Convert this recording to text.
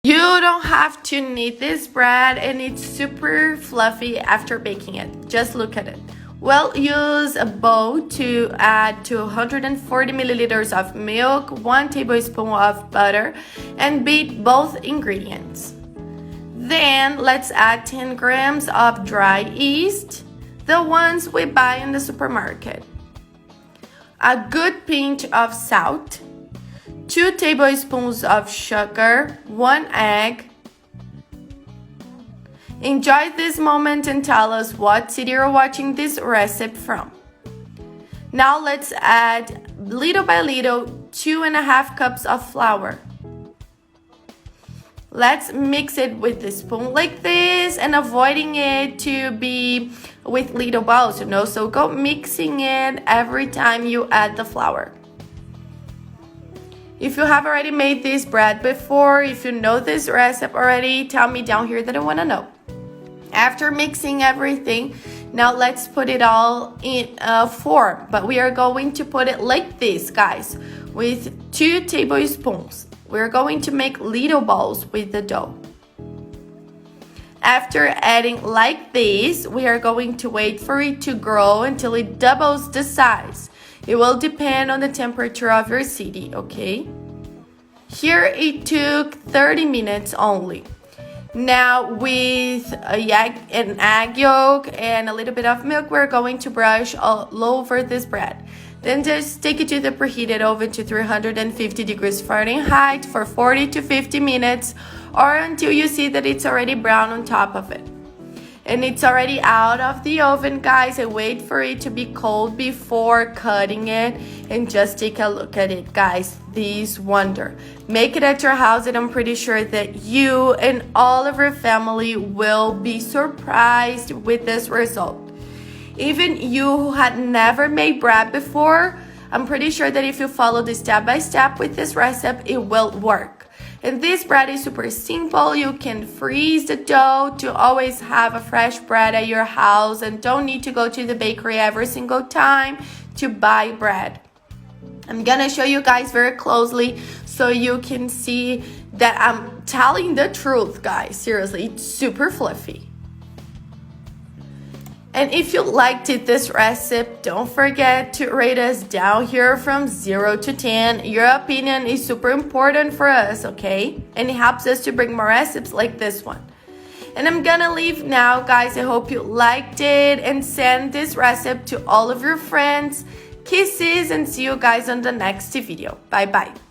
You don't have to knead this bread, and it's super fluffy after baking it. Just look at it. We'll use a bowl to add 240 milliliters of milk, 1 tablespoon of butter, and beat both ingredients. Then let's add 10 grams of dry yeast, the ones we buy in the supermarket, a good pinch of salt, 2 tablespoons of sugar, 1 egg. Enjoy this moment and tell us what city you're watching this recipe from. Now let's add little by little 2.5 cups of flour. Let's mix it with the spoon like this and avoiding it to be with little balls, so go mixing it every time you add the flour. If you have already made this bread before, if you know this recipe already, tell me down here that I want to know. After mixing everything, now let's put it all in a form, but we are going to put it like this, guys, with 2 tablespoons. We're going to make little balls with the dough. After adding like this, we are going to wait for it to grow until it doubles the size. It will depend on the temperature of your city, okay? Here it took 30 minutes only. Now with an egg yolk and a little bit of milk, we're going to brush all over this bread. Then just take it to the preheated oven to 350 degrees Fahrenheit for 40 to 50 minutes, or until you see that it's already brown on top of it. And it's already out of the oven, guys. I wait for it to be cold before cutting it, and just take a look at it, guys. This wonder. Make it at your house, and I'm pretty sure that you and all of your family will be surprised with this result. Even you who had never made bread before, I'm pretty sure that if you follow the step-by-step with this recipe, it will work. And this bread is super simple. You can freeze the dough to always have a fresh bread at your house and don't need to go to the bakery every single time to buy bread. I'm gonna show you guys very closely so you can see that I'm telling the truth, guys. Seriously, it's super fluffy. And if you liked this recipe, don't forget to rate us down here from 0 to 10. Your opinion is super important for us, okay? And it helps us to bring more recipes like this one. And I'm gonna leave now, guys. I hope you liked it and send this recipe to all of your friends. Kisses, and see you guys on the next video. Bye-bye.